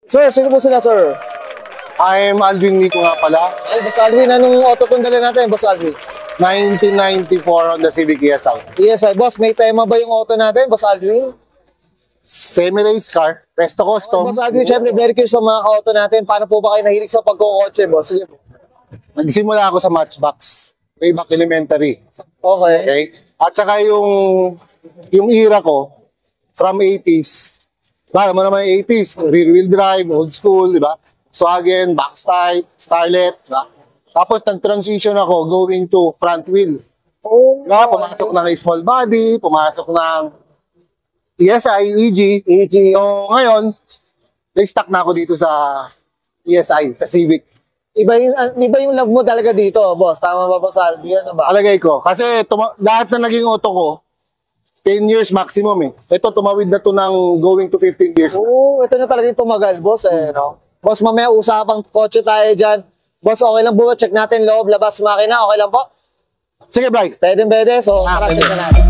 Sir, sino po sila, sir? I'm Alvin Miko nga pala. Ay, Boss Alvin, anong auto kung dala natin, Boss Alvin? 1994 Honda Civic ESI. Yes, ay, boss, may tema ba yung auto natin, Boss Alvin? Semi-race car, resto custom. Boss Alvin, syempre, very curious sa mga auto natin. Paano po ba kayo nahilig sa pagkukotse, boss? Sige po. Nagsimula ako sa Matchbox, way back elementary. Okay. Okay? At saka yung era ko, from 80s. Alam mo naman yung 80s, rear-wheel drive, old school, di ba? Swagen, box type, Starlet, di ba? Tapos nag-transition ako going to front wheel. Oh, Diba? Pumasok ng small body, pumasok ng ESI, EG. So ngayon, na-stuck na ako dito sa ESI, sa Civic. Iba yung love mo talaga dito, boss. Tama ba, Boss Alvin? Ano ba? Alagay ko. Kasi lahat na naging auto ko, 10 years maximum eh. Ito, tumawid na to ng going to 15 years. Oo, ito na talaga yung tumagal, boss. No? Boss, mamaya usapang kotse tayo dyan. Boss, okay lang po. Check natin loob, labas, makina. Okay lang po? Sige, Bri. Pwede. So, karapin na natin.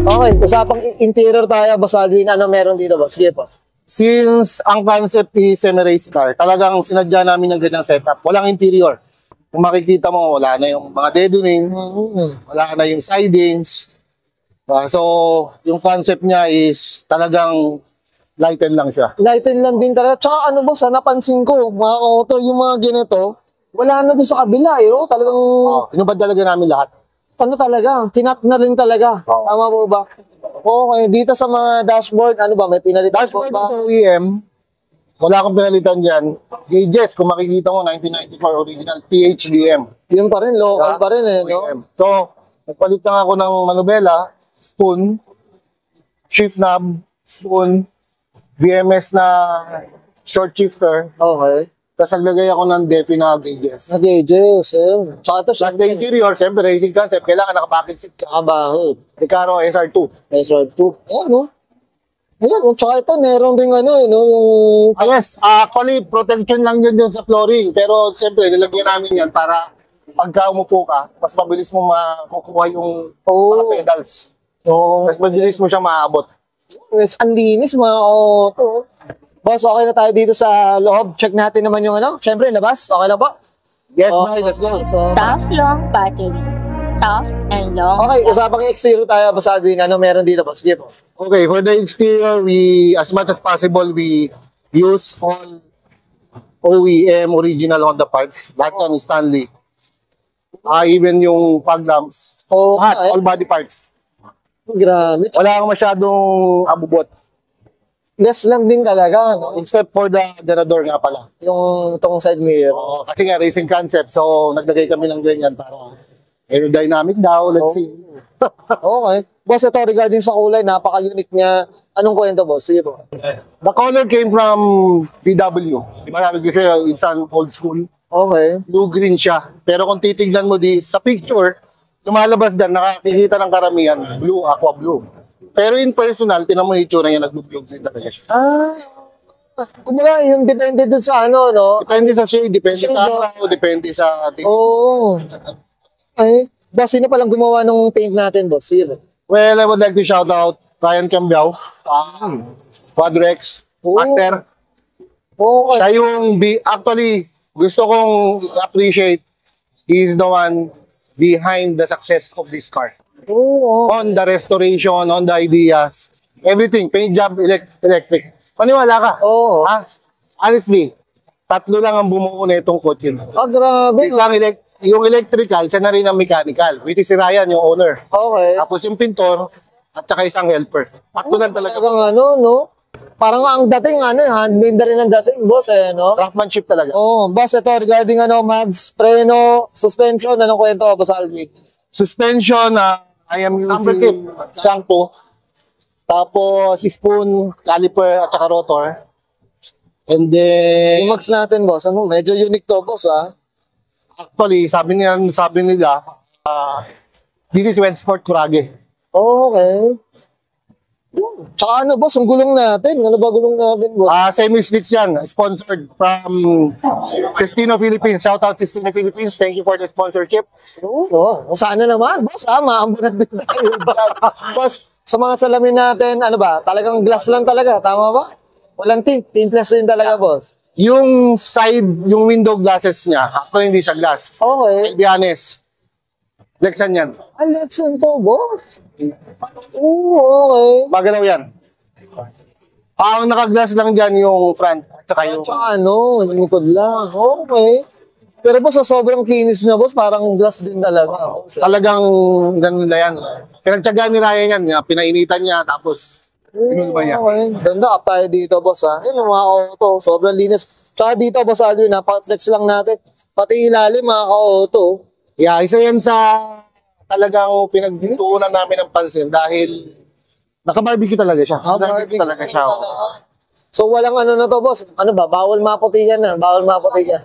Okay, usapang interior tayo, Boss Alvin. Ano meron dito, boss? Sige po. Since ang concept is semi-race car, talagang sinadya namin ng ganyang setup. Walang interior. Kung makikita mo, wala na yung mga deadening, wala na yung sidings. So, yung concept niya is talagang lighten lang siya. Lighten lang din talaga. Tsaka ano, boss, napansin ko, mga auto, yung mga ganito, wala na doon sa kabila, eh. No? Talagang, Inubad talaga namin lahat. ano talaga, tinat na rin talaga. Tama po ba? Okay, dito sa mga dashboard, ano ba, may pinalitan po Dashboard ba? sa OEM, wala akong pinalitan dyan. Gauges, kung makikita mo, 1994 original PHDM. Yun pa rin, local pa rin eh, no? OEM. So, nagpalit lang ako ng manubela, spoon, shift knob, spoon, VMS na short shifter, Okay. tapos naglagay ako ng DEFI na gauges. Nag-ages, eh. Tsaka ito, Plus the interior, siyempre racing concept, kailangan nakapackage seat ka. nakabahid. Recaro SR2. SR2. Ayan, no? Ayan, no? Tsaka ito, meron rin ano, no? Yung... Yes, actually, protection lang yun sa flooring. Pero siyempre, nilagyan namin yan para pagka umupo ka, mas mabilis mo makukuha yung mga pedals. Oh, Mas mabilis mo siya maabot. yes, ang linis, mga auto. Boss, okay na tayo dito sa loob. Check natin naman yung ano. Siyempre, labas. Okay na po? Yes, Okay, bye, let's go. So, Tough long battery. Tough and long. okay, usapang exterior tayo, Boss Alvin. Ano meron dito, boss? Sige po. Okay, for the exterior, as much as possible, we use all OEM original Honda parts. Lahat yan is Stanley. Even yung fog lamps. Lahat, all body parts. Grabe. Wala kang masyadong abubot. Less lang din talaga, no? Except for the generador nga pala. Yung itong side mirror. Oo, kasi nga racing concept, so naglagay kami ng ganyan para aerodynamic daw, let's see. Okay. Boss, ito regarding sa kulay, napaka-unique niya. Anong kwento, boss? Sige po. The color came from VW. Di ba namin kasi it's an old school. Okay. Blue-green siya. Pero kung titignan mo sa picture, lumalabas dyan, nakakikita ng karamihan, blue, aqua blue. Pero in personal, tinan mo yung itsura niya, nag-blue din talaga siya. Kumbaga, yung depende dun sa ano, no? Depende sa shade, depende Shade, sa araw, depende sa ating... Oo. Ay, boss, sino palang gumawa ng paint natin, boss? Sige. Well, I would like to shout out Ryan Cambiao, Quadrex, Master. Okay. Siya yung, actually, gusto kong appreciate, he is the one behind the success of this car. Oo. On the restoration, on the ideas, everything, paint job, electric. Paniwala ka? Oo. Ha? Honestly, tatlo lang ang bumuo na itong kotse. Grabe. Isang yung electrical, siya na rin ang mechanical, which is si Ryan, yung owner. Okay. Tapos yung pintor, at saka isang helper. Tatlo lang talaga. Talagang ano, no? Parang ang dating, ano, handmade na rin ang dating, boss, eh, no? Craftsmanship talaga. Oo. Boss, ito, regarding, ano, mags, preno, suspension, anong kwento, boss Alvin? Suspension, I am using kit, shankpo. Tapos spoon, caliper, at saka rotor. And then, Yung mags natin, boss, ano, medyo unique to, boss, ah. actually, sabi nila, this is Westport Kurage. Okay. Tsaka ano, boss, ang gulong natin. Ano ba gulong natin, boss? Semi-slits yan, sponsored from Cestino Philippines. Shout out Cestino Philippines. Thank you for the sponsorship. Oo. Sana naman, boss, maambunan din tayo. Boss, sa mga salamin natin, ano ba, talagang glass lang talaga, tama ba? Walang tint, tintless din talaga, boss. Yung side, yung window glasses niya, actually hindi siya glass. Okay. To be honest, Lexan yan. Let's to, boss. Oo, okay. Magalaw yan. Ang naka-glass lang dyan yung front at saka yung... Tsaka ano, lingkod lang. Okay. Pero boss, sa sobrang kinis na, boss, parang glass din talaga. Talagang ganun na yan. Pinagtyagaan ni Ryan yan. Pinainitan niya tapos pinulba niya. Okay. Ganda, up tayo dito, boss, ha. Yun, mga auto, sobrang linis. Tsaka dito, boss, Alvin, flex lang natin. Pati ilalim, mga ka-auto. Yeah, isa yan sa talagang pinagtuunan namin ng pansin dahil naka-barbecue talaga siya. Naka-barbecue talaga siya. So, walang ano na to, boss. Ano ba? Bawal maputi yan, na. Bawal maputi yan.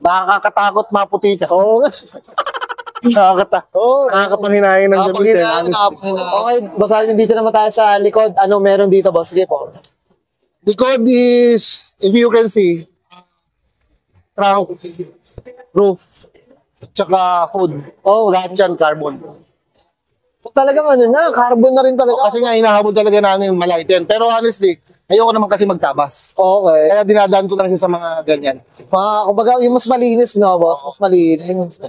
Nakakatakot maputi ka. Oo nga. Nakakapanghinayang ng gamitin. Okay, boss Alvin, dito naman tayo sa likod. Ano meron dito, boss? Sige po. Likod is, if you can see, trunk, roof, tsaka hood. Lahat yan carbon. Talagang ano na, carbon na rin talaga. Kasi nga, hinahabol talaga namin malight yan. Pero honestly, ayoko naman kasi magtabas. Okay. Kaya dinadaan ko lang siya sa mga ganyan. Kumbaga, yung mas malinis, no, boss? Mas malinis.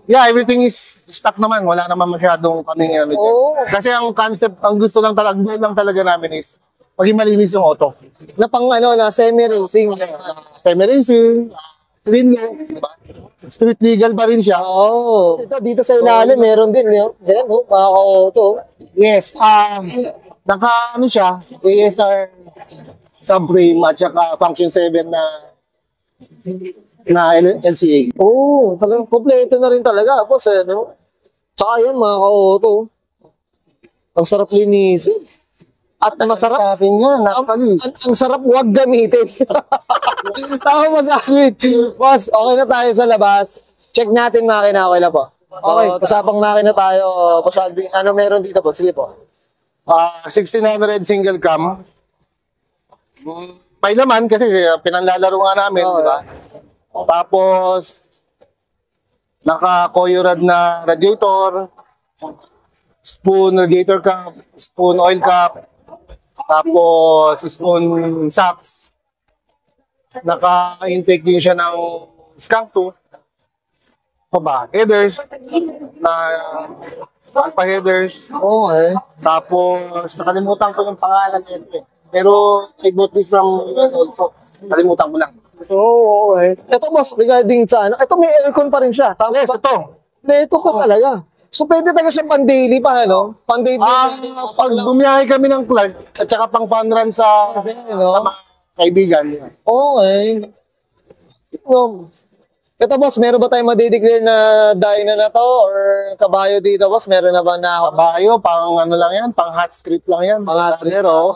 Yeah, everything is stock naman. Wala naman masyadong kaming ano dyan. Kasi ang concept, ang gusto lang talaga, goal lang talaga namin is maging malinis yung auto. Na pang ano, na semi-racing. Semi-racing, clean look, diba? Street legal pa rin siya. Ito, dito sa ilalim, meron din, no? Yan, no? Mga ka-auto. Yes, naka ano siya, ASR subframe at saka function 7 na LCA. Talagang kompleto na rin talaga, boss, eh, no? Tsaka yan, mga ka-auto. Ang sarap linisin. At masarap. Sa atin yan, actually. Ang sarap huwag gamitin. Tama mo sa amin. Boss, okay na tayo sa labas. Check natin makina, okay na po. Okay, usapang makina tayo. Boss Alvin, ano meron dito po? Sige po. 1600 single cam. May naman kasi pinanlalaro nga namin, di ba? Tapos, naka-coil na radiator, spoon radiator cap, spoon oil cap, tapos spoon socks. Naka-intake din siya ng skunk tooth. Headers, na alpha headers. Okay. Tapos, nakalimutan ko yung pangalan nito eh. Pero, I bought this from US also. Nakalimutan ko lang. Okay. Ito boss, regarding sa ano, ito may aircon pa rin siya. Tama Yes, ba? ito. Ito pa talaga. So, pwede talaga siya pang-daily pa, ano? Pang-daily. Pag bumiyahe kami ng Clark, at saka pang fun run sa mga kaibigan. Okay. Ito boss, meron ba tayong madideclare na dyno na to or kabayo dito boss? Meron na ba na Kabayo, pang ano lang yan, pang hot street lang yan. mga Pero,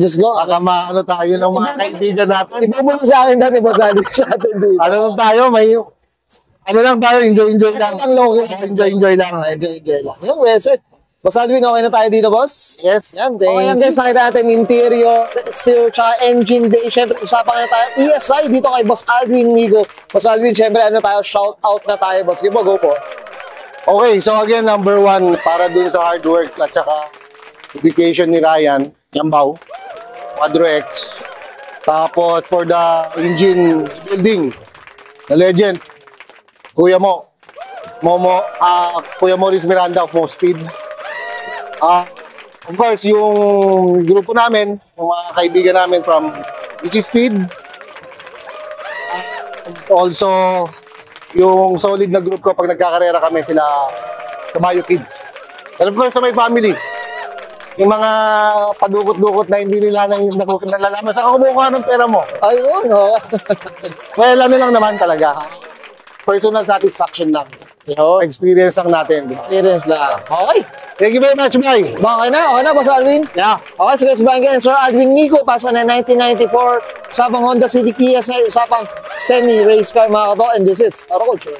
just go. baka maano tayo ng mga kaibigan natin. Iba mo sa akin dati boss, sa atin dito. Ano lang tayo, ano lang tayo, enjoy lang. Enjoy lang. Enjoy lang. Yung website. Boss Alvin, okay na tayo dito, boss? Yes. Yan, okay yan guys, nakita natin interior, exterior, tsaka engine bay. Siyempre, usapan na tayo. ESI dito kay Boss Alvin Migo. Boss Alvin, siyempre, ano tayo, shout out na tayo, boss. Sige po, go po. Okay, so again, number 1, para dun sa hard work at saka dedication ni Ryan, Yambaw, Quadro X. Tapos, for the engine building, the legend, Kuya Maurice Miranda of Mo Speed. Of course, yung grupo namin, yung mga kaibigan namin from Wiki Speed. Also, yung solid na group ko pag nagkakarera kami sila Kabayo Kids. And of course, sa my family, yung mga padukot-dukot na hindi nila nalalaman, saka kumukuha ng pera mo. Ayun, oh. Well, ano lang naman talaga. Personal satisfaction lang. Experience lang natin. Experience lang. Okay. Thank you very much, bye. Okay na, Boss Alvin? Yeah. Okay, so let's bang again. Sir Alvin Nico, pasa na 1994, usapang Honda City Kia, usapang semi-race car mga kato, and this is Auto Culture.